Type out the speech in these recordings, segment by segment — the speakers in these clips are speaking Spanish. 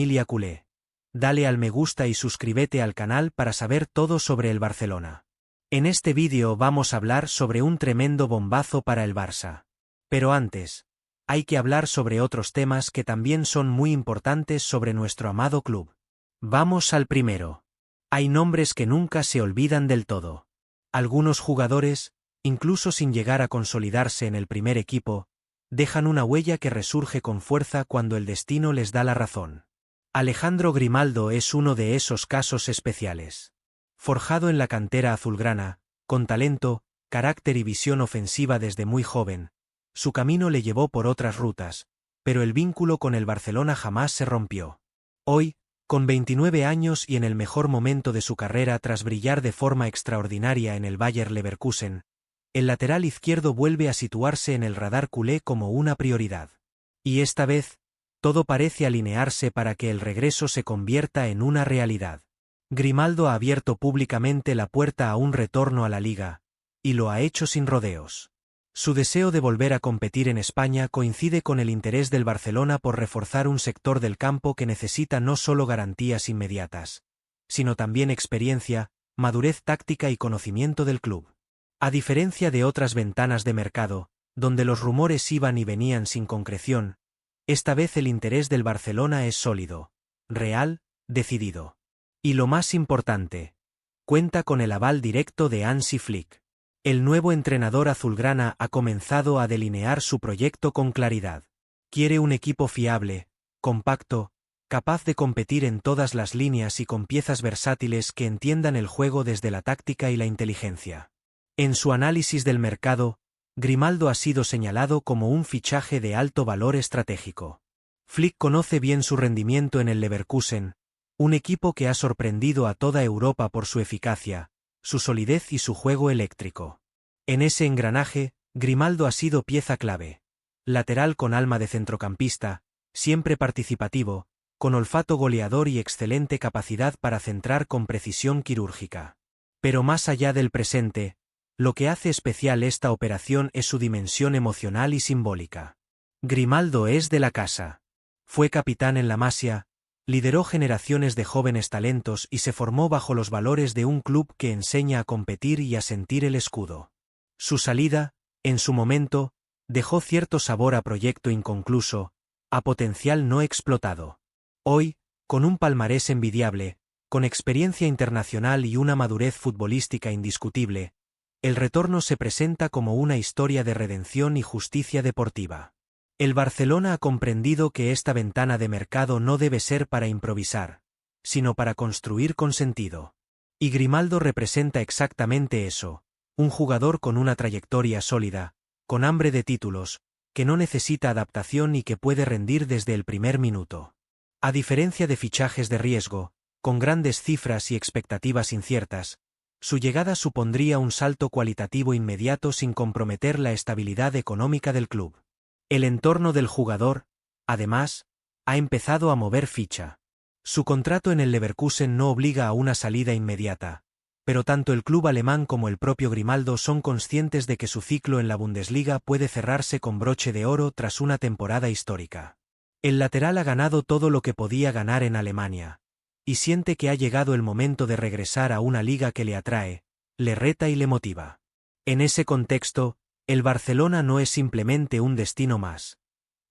familia culé. Dale al me gusta y suscríbete al canal para saber todo sobre el Barcelona. En este vídeo vamos a hablar sobre un tremendo bombazo para el Barça. Pero antes, hay que hablar sobre otros temas que también son muy importantes sobre nuestro amado club. Vamos al primero. Hay nombres que nunca se olvidan del todo. Algunos jugadores, incluso sin llegar a consolidarse en el primer equipo, dejan una huella que resurge con fuerza cuando el destino les da la razón. Alejandro Grimaldo es uno de esos casos especiales. Forjado en la cantera azulgrana, con talento, carácter y visión ofensiva desde muy joven, su camino le llevó por otras rutas, pero el vínculo con el Barcelona jamás se rompió. Hoy, con 29 años y en el mejor momento de su carrera tras brillar de forma extraordinaria en el Bayer Leverkusen, el lateral izquierdo vuelve a situarse en el radar culé como una prioridad. Y esta vez, todo parece alinearse para que el regreso se convierta en una realidad. Grimaldo ha abierto públicamente la puerta a un retorno a la Liga, y lo ha hecho sin rodeos. Su deseo de volver a competir en España coincide con el interés del Barcelona por reforzar un sector del campo que necesita no solo garantías inmediatas, sino también experiencia, madurez táctica y conocimiento del club. A diferencia de otras ventanas de mercado, donde los rumores iban y venían sin concreción, esta vez el interés del Barcelona es sólido, real, decidido. Y lo más importante, cuenta con el aval directo de Hansi Flick. El nuevo entrenador azulgrana ha comenzado a delinear su proyecto con claridad. Quiere un equipo fiable, compacto, capaz de competir en todas las líneas y con piezas versátiles que entiendan el juego desde la táctica y la inteligencia. En su análisis del mercado, Grimaldo ha sido señalado como un fichaje de alto valor estratégico. Flick conoce bien su rendimiento en el Leverkusen, un equipo que ha sorprendido a toda Europa por su eficacia, su solidez y su juego eléctrico. En ese engranaje, Grimaldo ha sido pieza clave. Lateral con alma de centrocampista, siempre participativo, con olfato goleador y excelente capacidad para centrar con precisión quirúrgica. Pero más allá del presente, lo que hace especial esta operación es su dimensión emocional y simbólica. Grimaldo es de la casa. Fue capitán en la Masia, lideró generaciones de jóvenes talentos y se formó bajo los valores de un club que enseña a competir y a sentir el escudo. Su salida, en su momento, dejó cierto sabor a proyecto inconcluso, a potencial no explotado. Hoy, con un palmarés envidiable, con experiencia internacional y una madurez futbolística indiscutible, el retorno se presenta como una historia de redención y justicia deportiva. El Barcelona ha comprendido que esta ventana de mercado no debe ser para improvisar, sino para construir con sentido. Y Grimaldo representa exactamente eso, un jugador con una trayectoria sólida, con hambre de títulos, que no necesita adaptación y que puede rendir desde el primer minuto. A diferencia de fichajes de riesgo, con grandes cifras y expectativas inciertas, su llegada supondría un salto cualitativo inmediato sin comprometer la estabilidad económica del club. El entorno del jugador, además, ha empezado a mover ficha. Su contrato en el Leverkusen no obliga a una salida inmediata, pero tanto el club alemán como el propio Grimaldo son conscientes de que su ciclo en la Bundesliga puede cerrarse con broche de oro tras una temporada histórica. El lateral ha ganado todo lo que podía ganar en Alemania, y siente que ha llegado el momento de regresar a una liga que le atrae, le reta y le motiva. En ese contexto, el Barcelona no es simplemente un destino más.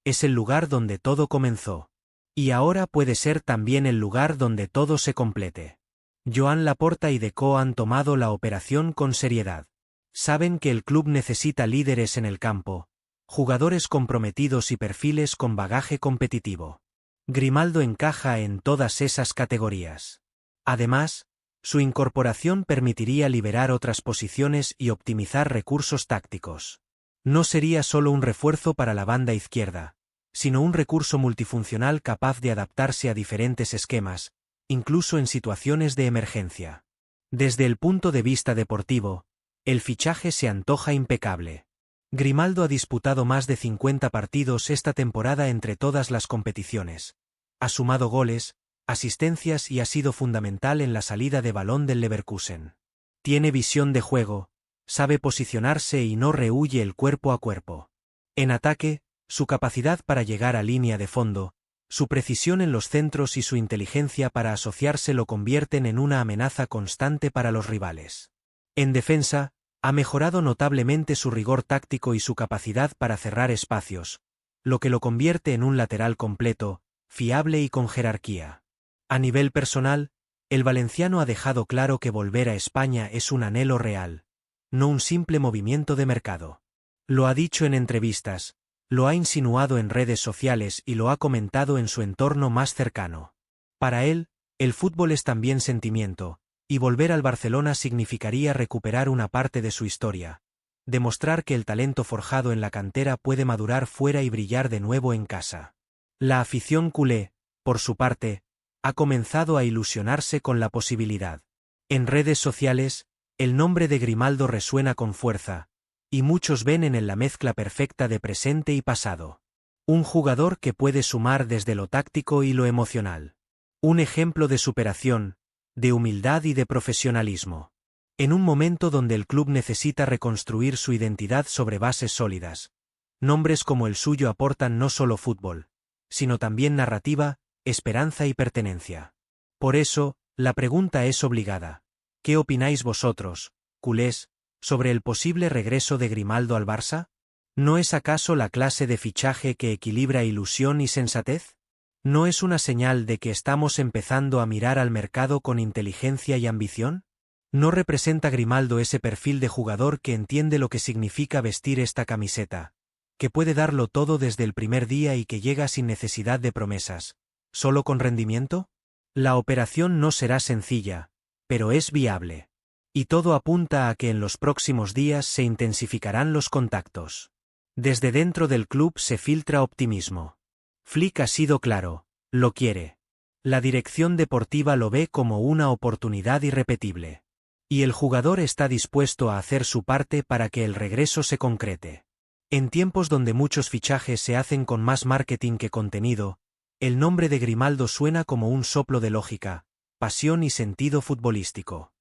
Es el lugar donde todo comenzó. Y ahora puede ser también el lugar donde todo se complete. Joan Laporta y Deco han tomado la operación con seriedad. Saben que el club necesita líderes en el campo, jugadores comprometidos y perfiles con bagaje competitivo. Grimaldo encaja en todas esas categorías. Además, su incorporación permitiría liberar otras posiciones y optimizar recursos tácticos. No sería solo un refuerzo para la banda izquierda, sino un recurso multifuncional capaz de adaptarse a diferentes esquemas, incluso en situaciones de emergencia. Desde el punto de vista deportivo, el fichaje se antoja impecable. Grimaldo ha disputado más de 50 partidos esta temporada entre todas las competiciones. Ha sumado goles, asistencias y ha sido fundamental en la salida de balón del Leverkusen. Tiene visión de juego, sabe posicionarse y no rehúye el cuerpo a cuerpo. En ataque, su capacidad para llegar a línea de fondo, Su precisión en los centros y su inteligencia para asociarse lo convierten en una amenaza constante para los rivales. En defensa, ha mejorado notablemente su rigor táctico y su capacidad para cerrar espacios, lo que lo convierte en un lateral completo, fiable y con jerarquía. A nivel personal, el valenciano ha dejado claro que volver a España es un anhelo real, no un simple movimiento de mercado. Lo ha dicho en entrevistas, lo ha insinuado en redes sociales y lo ha comentado en su entorno más cercano. Para él, el fútbol es también sentimiento, y volver al Barcelona significaría recuperar una parte de su historia, demostrar que el talento forjado en la cantera puede madurar fuera y brillar de nuevo en casa. La afición culé, por su parte, ha comenzado a ilusionarse con la posibilidad. En redes sociales, el nombre de Grimaldo resuena con fuerza, y muchos ven en él la mezcla perfecta de presente y pasado. Un jugador que puede sumar desde lo táctico y lo emocional. Un ejemplo de superación, de humildad y de profesionalismo. En un momento donde el club necesita reconstruir su identidad sobre bases sólidas, nombres como el suyo aportan no solo fútbol, sino también narrativa, esperanza y pertenencia. Por eso, la pregunta es obligada. ¿Qué opináis vosotros, culés, sobre el posible regreso de Grimaldo al Barça? ¿No es acaso la clase de fichaje que equilibra ilusión y sensatez? ¿No es una señal de que estamos empezando a mirar al mercado con inteligencia y ambición? ¿No representa Grimaldo ese perfil de jugador que entiende lo que significa vestir esta camiseta, que puede darlo todo desde el primer día y que llega sin necesidad de promesas, solo con rendimiento? La operación no será sencilla, pero es viable. Y todo apunta a que en los próximos días se intensificarán los contactos. Desde dentro del club se filtra optimismo. Flick ha sido claro, lo quiere. La dirección deportiva lo ve como una oportunidad irrepetible. Y el jugador está dispuesto a hacer su parte para que el regreso se concrete. En tiempos donde muchos fichajes se hacen con más marketing que contenido, el nombre de Grimaldo suena como un soplo de lógica, pasión y sentido futbolístico.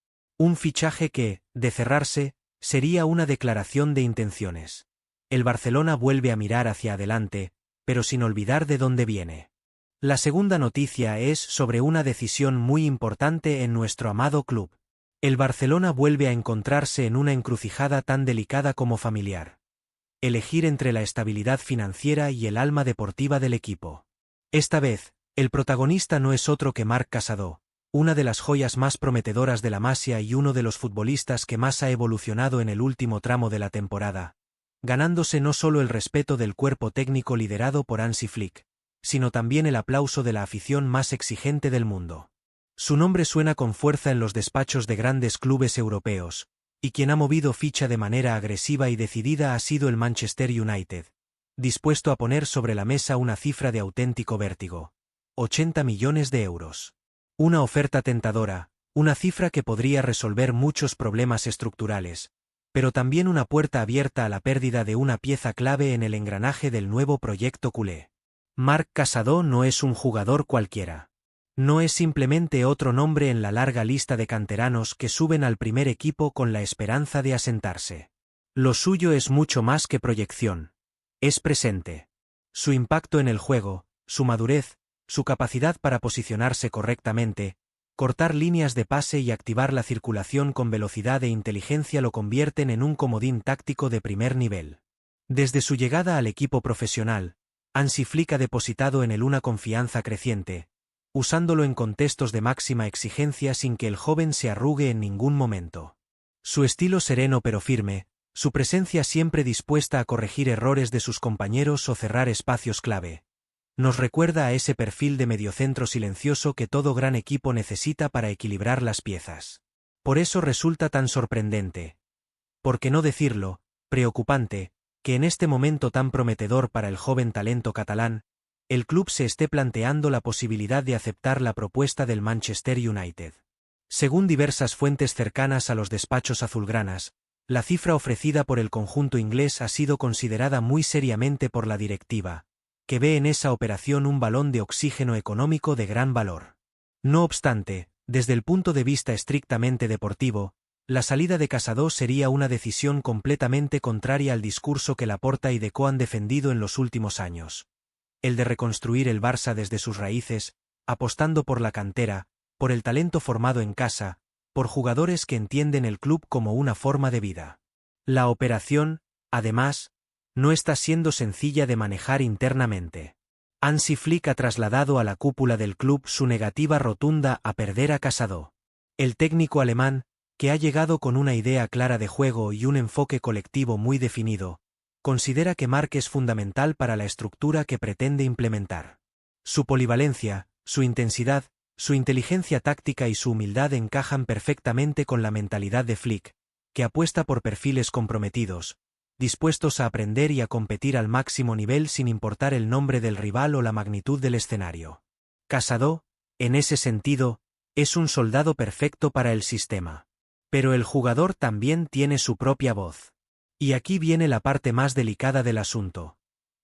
Un fichaje que, de cerrarse, sería una declaración de intenciones. El Barcelona vuelve a mirar hacia adelante, pero sin olvidar de dónde viene. La segunda noticia es sobre una decisión muy importante en nuestro amado club. El Barcelona vuelve a encontrarse en una encrucijada tan delicada como familiar. Elegir entre la estabilidad financiera y el alma deportiva del equipo. Esta vez, el protagonista no es otro que Marc Casado, una de las joyas más prometedoras de la Masia y uno de los futbolistas que más ha evolucionado en el último tramo de la temporada, ganándose no solo el respeto del cuerpo técnico liderado por Hansi Flick, sino también el aplauso de la afición más exigente del mundo. Su nombre suena con fuerza en los despachos de grandes clubes europeos, y quien ha movido ficha de manera agresiva y decidida ha sido el Manchester United, dispuesto a poner sobre la mesa una cifra de auténtico vértigo: 80 millones de euros. Una oferta tentadora, una cifra que podría resolver muchos problemas estructurales, pero también una puerta abierta a la pérdida de una pieza clave en el engranaje del nuevo proyecto culé. Marc Casado no es un jugador cualquiera. No es simplemente otro nombre en la larga lista de canteranos que suben al primer equipo con la esperanza de asentarse. Lo suyo es mucho más que proyección. Es presente. Su impacto en el juego, su madurez, su capacidad para posicionarse correctamente, cortar líneas de pase y activar la circulación con velocidad e inteligencia lo convierten en un comodín táctico de primer nivel. Desde su llegada al equipo profesional, Hansi Flick ha depositado en él una confianza creciente, usándolo en contextos de máxima exigencia sin que el joven se arrugue en ningún momento. Su estilo sereno pero firme, su presencia siempre dispuesta a corregir errores de sus compañeros o cerrar espacios clave, nos recuerda a ese perfil de mediocentro silencioso que todo gran equipo necesita para equilibrar las piezas. Por eso resulta tan sorprendente, por qué no decirlo, preocupante, que en este momento tan prometedor para el joven talento catalán, el club se esté planteando la posibilidad de aceptar la propuesta del Manchester United. Según diversas fuentes cercanas a los despachos azulgranas, la cifra ofrecida por el conjunto inglés ha sido considerada muy seriamente por la directiva, que ve en esa operación un balón de oxígeno económico de gran valor. No obstante, desde el punto de vista estrictamente deportivo, la salida de Casado sería una decisión completamente contraria al discurso que Laporta y Deco han defendido en los últimos años. el de reconstruir el Barça desde sus raíces, apostando por la cantera, por el talento formado en casa, por jugadores que entienden el club como una forma de vida. La operación, además, no está siendo sencilla de manejar internamente. Hansi Flick ha trasladado a la cúpula del club su negativa rotunda a perder a Casado. El técnico alemán, que ha llegado con una idea clara de juego y un enfoque colectivo muy definido, considera que Marc es fundamental para la estructura que pretende implementar. Su polivalencia, su intensidad, su inteligencia táctica y su humildad encajan perfectamente con la mentalidad de Flick, que apuesta por perfiles comprometidos, dispuestos a aprender y a competir al máximo nivel sin importar el nombre del rival o la magnitud del escenario. Casado, en ese sentido, es un soldado perfecto para el sistema. Pero el jugador también tiene su propia voz. Y aquí viene la parte más delicada del asunto.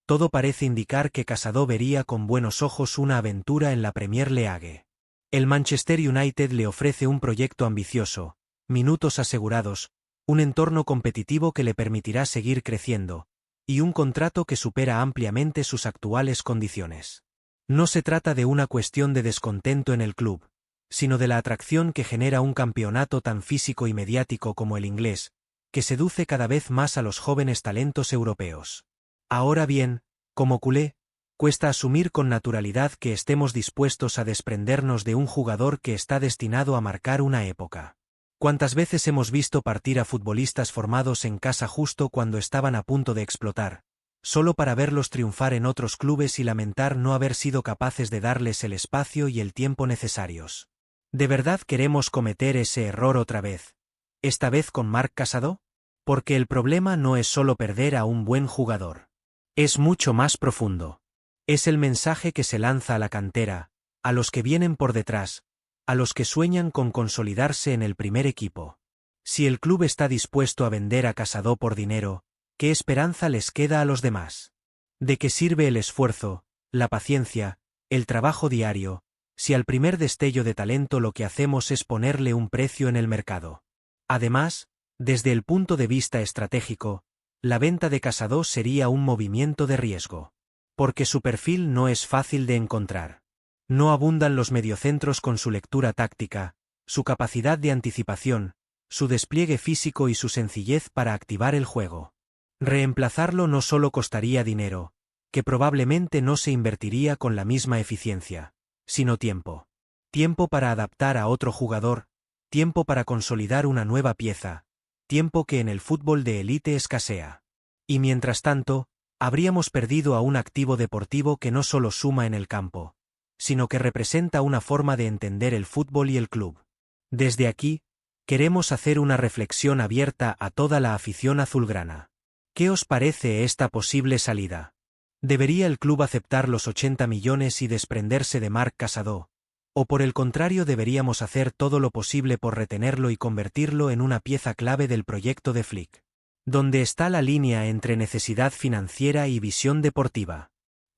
Todo parece indicar que Casado vería con buenos ojos una aventura en la Premier League. El Manchester United le ofrece un proyecto ambicioso, minutos asegurados, un entorno competitivo que le permitirá seguir creciendo, y un contrato que supera ampliamente sus actuales condiciones. No se trata de una cuestión de descontento en el club, sino de la atracción que genera un campeonato tan físico y mediático como el inglés, que seduce cada vez más a los jóvenes talentos europeos. Ahora bien, como culé, cuesta asumir con naturalidad que estemos dispuestos a desprendernos de un jugador que está destinado a marcar una época. ¿Cuántas veces hemos visto partir a futbolistas formados en casa justo cuando estaban a punto de explotar, solo para verlos triunfar en otros clubes y lamentar no haber sido capaces de darles el espacio y el tiempo necesarios? ¿De verdad queremos cometer ese error otra vez, esta vez con Marc Casado? Porque el problema no es solo perder a un buen jugador. Es mucho más profundo. Es el mensaje que se lanza a la cantera, a los que vienen por detrás, a los que sueñan con consolidarse en el primer equipo. Si el club está dispuesto a vender a Casado por dinero, ¿qué esperanza les queda a los demás? ¿De qué sirve el esfuerzo, la paciencia, el trabajo diario, si al primer destello de talento lo que hacemos es ponerle un precio en el mercado? Además, desde el punto de vista estratégico, la venta de Casado sería un movimiento de riesgo. Porque su perfil no es fácil de encontrar. No abundan los mediocentros con su lectura táctica, su capacidad de anticipación, su despliegue físico y su sencillez para activar el juego. Reemplazarlo no solo costaría dinero, que probablemente no se invertiría con la misma eficiencia, sino tiempo. Tiempo para adaptar a otro jugador, tiempo para consolidar una nueva pieza, tiempo que en el fútbol de élite escasea. Y mientras tanto, habríamos perdido a un activo deportivo que no solo suma en el campo, sino que representa una forma de entender el fútbol y el club. Desde aquí, queremos hacer una reflexión abierta a toda la afición azulgrana. ¿Qué os parece esta posible salida? ¿Debería el club aceptar los 80 millones y desprenderse de Marc Casado? ¿O por el contrario deberíamos hacer todo lo posible por retenerlo y convertirlo en una pieza clave del proyecto de Flick? ¿Dónde está la línea entre necesidad financiera y visión deportiva?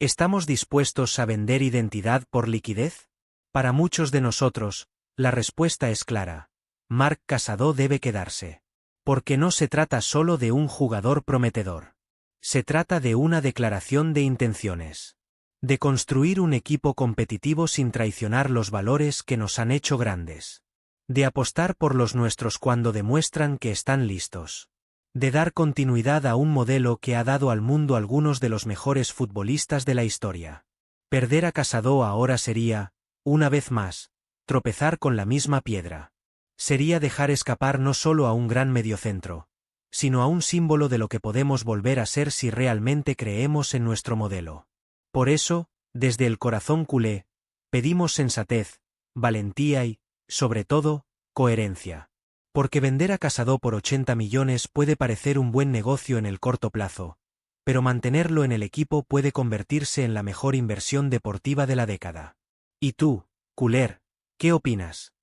¿Estamos dispuestos a vender identidad por liquidez? Para muchos de nosotros, la respuesta es clara. Marc Casado debe quedarse. Porque no se trata solo de un jugador prometedor. Se trata de una declaración de intenciones. De construir un equipo competitivo sin traicionar los valores que nos han hecho grandes. De apostar por los nuestros cuando demuestran que están listos. De dar continuidad a un modelo que ha dado al mundo algunos de los mejores futbolistas de la historia. Perder a Casado ahora sería, una vez más, tropezar con la misma piedra. Sería dejar escapar no solo a un gran mediocentro, sino a un símbolo de lo que podemos volver a ser si realmente creemos en nuestro modelo. Por eso, desde el corazón culé, pedimos sensatez, valentía y, sobre todo, coherencia. Porque vender a Casado por 80 millones puede parecer un buen negocio en el corto plazo, pero mantenerlo en el equipo puede convertirse en la mejor inversión deportiva de la década. ¿Y tú, culer, qué opinas?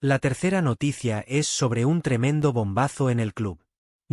La tercera noticia es sobre un tremendo bombazo en el club.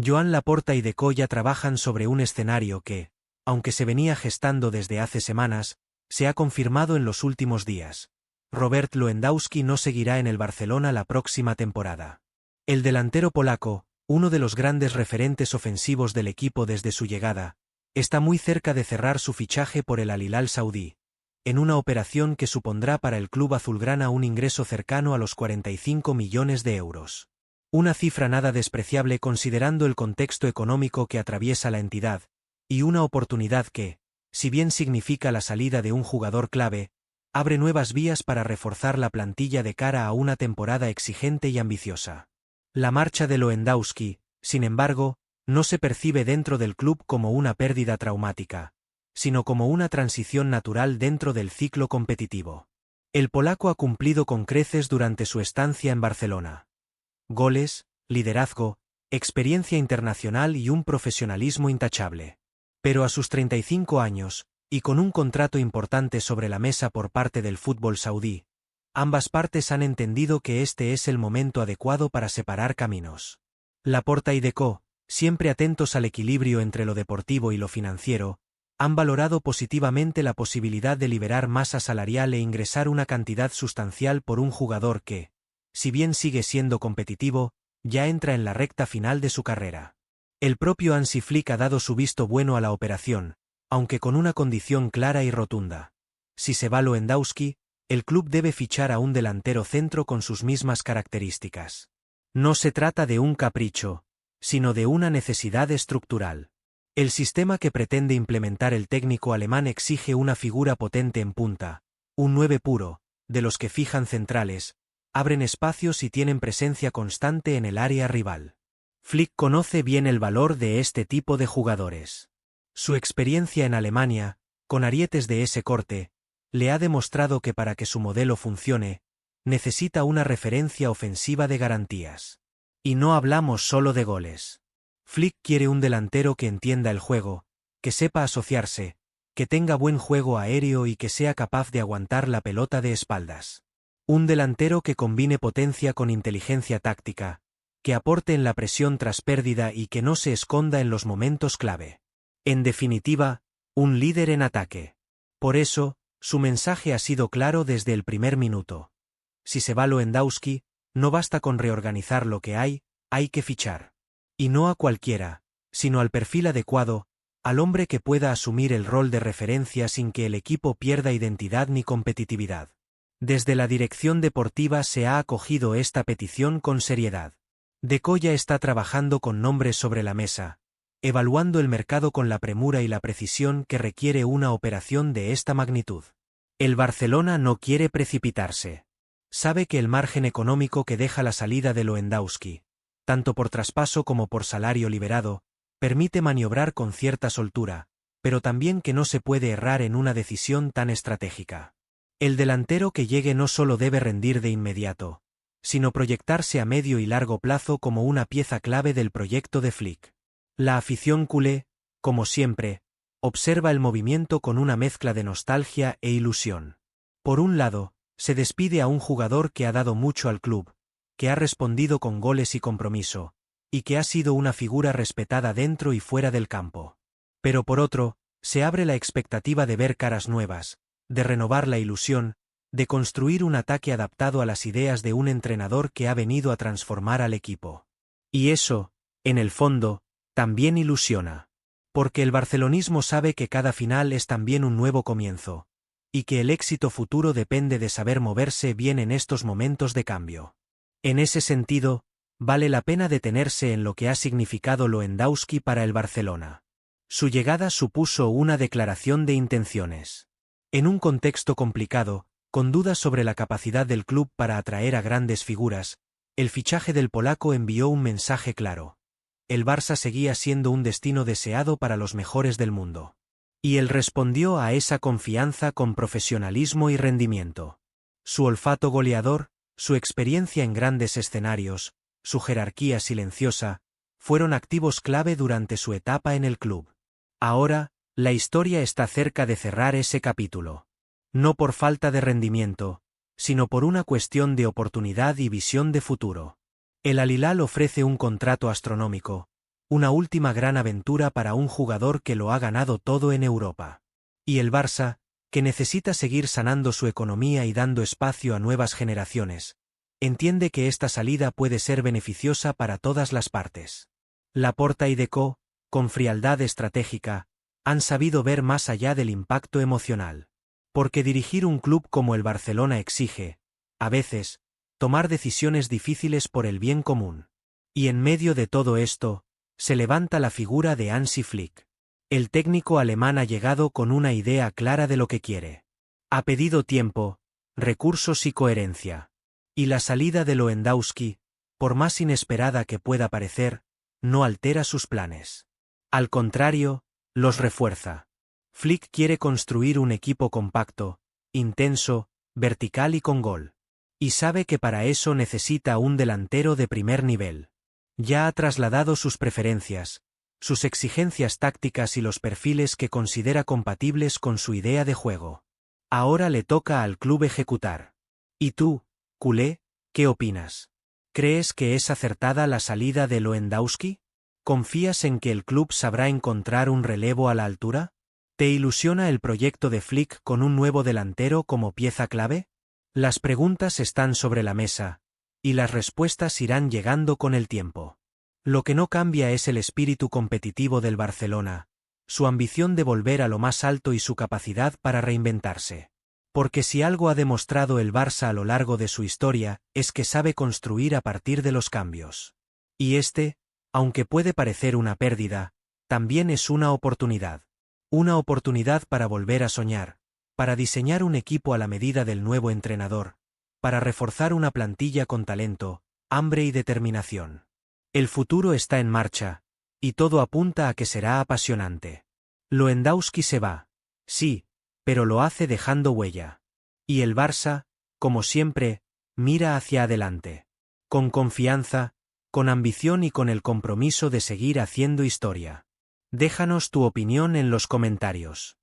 Joan Laporta y Deco trabajan sobre un escenario que, aunque se venía gestando desde hace semanas, se ha confirmado en los últimos días. Robert Lewandowski no seguirá en el Barcelona la próxima temporada. El delantero polaco, uno de los grandes referentes ofensivos del equipo desde su llegada, está muy cerca de cerrar su fichaje por el Al Hilal saudí, en una operación que supondrá para el club azulgrana un ingreso cercano a los 45 millones de euros. Una cifra nada despreciable considerando el contexto económico que atraviesa la entidad, y una oportunidad que, si bien significa la salida de un jugador clave, abre nuevas vías para reforzar la plantilla de cara a una temporada exigente y ambiciosa. La marcha de Lewandowski, sin embargo, no se percibe dentro del club como una pérdida traumática, sino como una transición natural dentro del ciclo competitivo. El polaco ha cumplido con creces durante su estancia en Barcelona. Goles, liderazgo, experiencia internacional y un profesionalismo intachable. Pero a sus 35 años, y con un contrato importante sobre la mesa por parte del fútbol saudí, ambas partes han entendido que este es el momento adecuado para separar caminos. Laporta y Deco, siempre atentos al equilibrio entre lo deportivo y lo financiero, han valorado positivamente la posibilidad de liberar masa salarial e ingresar una cantidad sustancial por un jugador que, si bien sigue siendo competitivo, ya entra en la recta final de su carrera. El propio Hansi Flick ha dado su visto bueno a la operación, aunque con una condición clara y rotunda. Si se va Lewandowski, el club debe fichar a un delantero centro con sus mismas características. No se trata de un capricho, sino de una necesidad estructural. El sistema que pretende implementar el técnico alemán exige una figura potente en punta, un 9 puro, de los que fijan centrales, abren espacios y tienen presencia constante en el área rival. Flick conoce bien el valor de este tipo de jugadores. Su experiencia en Alemania, con arietes de ese corte, le ha demostrado que para que su modelo funcione, necesita una referencia ofensiva de garantías. Y no hablamos solo de goles. Flick quiere un delantero que entienda el juego, que sepa asociarse, que tenga buen juego aéreo y que sea capaz de aguantar la pelota de espaldas. Un delantero que combine potencia con inteligencia táctica, que aporte en la presión tras pérdida y que no se esconda en los momentos clave. En definitiva, un líder en ataque. Por eso, su mensaje ha sido claro desde el primer minuto. Si se va Lewandowski, no basta con reorganizar lo que hay que fichar. Y no a cualquiera, sino al perfil adecuado, al hombre que pueda asumir el rol de referencia sin que el equipo pierda identidad ni competitividad. Desde la dirección deportiva se ha acogido esta petición con seriedad. Deco ya está trabajando con nombres sobre la mesa, evaluando el mercado con la premura y la precisión que requiere una operación de esta magnitud. El Barcelona no quiere precipitarse. Sabe que el margen económico que deja la salida de Lewandowski, tanto por traspaso como por salario liberado, permite maniobrar con cierta soltura, pero también que no se puede errar en una decisión tan estratégica. El delantero que llegue no solo debe rendir de inmediato, sino proyectarse a medio y largo plazo como una pieza clave del proyecto de Flick. La afición culé, como siempre, observa el movimiento con una mezcla de nostalgia e ilusión. Por un lado, se despide a un jugador que ha dado mucho al club, que ha respondido con goles y compromiso, y que ha sido una figura respetada dentro y fuera del campo. Pero por otro, se abre la expectativa de ver caras nuevas, de renovar la ilusión, de construir un ataque adaptado a las ideas de un entrenador que ha venido a transformar al equipo. Y eso, en el fondo, también ilusiona. Porque el barcelonismo sabe que cada final es también un nuevo comienzo, y que el éxito futuro depende de saber moverse bien en estos momentos de cambio. En ese sentido, vale la pena detenerse en lo que ha significado Lewandowski para el Barcelona. Su llegada supuso una declaración de intenciones. En un contexto complicado, con dudas sobre la capacidad del club para atraer a grandes figuras, el fichaje del polaco envió un mensaje claro. El Barça seguía siendo un destino deseado para los mejores del mundo. Y él respondió a esa confianza con profesionalismo y rendimiento. Su olfato goleador, su experiencia en grandes escenarios, su jerarquía silenciosa, fueron activos clave durante su etapa en el club. Ahora, la historia está cerca de cerrar ese capítulo. No por falta de rendimiento, sino por una cuestión de oportunidad y visión de futuro. El Al Hilal ofrece un contrato astronómico, una última gran aventura para un jugador que lo ha ganado todo en Europa. Y el Barça, que necesita seguir sanando su economía y dando espacio a nuevas generaciones, entiende que esta salida puede ser beneficiosa para todas las partes. Laporta y Deco, con frialdad estratégica, Han sabido ver más allá del impacto emocional. Porque dirigir un club como el Barcelona exige, a veces, tomar decisiones difíciles por el bien común. Y en medio de todo esto, se levanta la figura de Hansi Flick. El técnico alemán ha llegado con una idea clara de lo que quiere. Ha pedido tiempo, recursos y coherencia. Y la salida de Lewandowski, por más inesperada que pueda parecer, no altera sus planes. Al contrario, los refuerza. Flick quiere construir un equipo compacto, intenso, vertical y con gol. Y sabe que para eso necesita un delantero de primer nivel. Ya ha trasladado sus preferencias, sus exigencias tácticas y los perfiles que considera compatibles con su idea de juego. Ahora le toca al club ejecutar. ¿Y tú, culé, qué opinas? ¿Crees que es acertada la salida de Lewandowski? ¿Confías en que el club sabrá encontrar un relevo a la altura? ¿Te ilusiona el proyecto de Flick con un nuevo delantero como pieza clave? Las preguntas están sobre la mesa, y las respuestas irán llegando con el tiempo. Lo que no cambia es el espíritu competitivo del Barcelona, su ambición de volver a lo más alto y su capacidad para reinventarse. Porque si algo ha demostrado el Barça a lo largo de su historia, es que sabe construir a partir de los cambios. Y aunque puede parecer una pérdida, también es una oportunidad. Una oportunidad para volver a soñar, para diseñar un equipo a la medida del nuevo entrenador, para reforzar una plantilla con talento, hambre y determinación. El futuro está en marcha, y todo apunta a que será apasionante. Lewandowski se va, sí, pero lo hace dejando huella. Y el Barça, como siempre, mira hacia adelante. Con confianza, con ambición y con el compromiso de seguir haciendo historia. Déjanos tu opinión en los comentarios.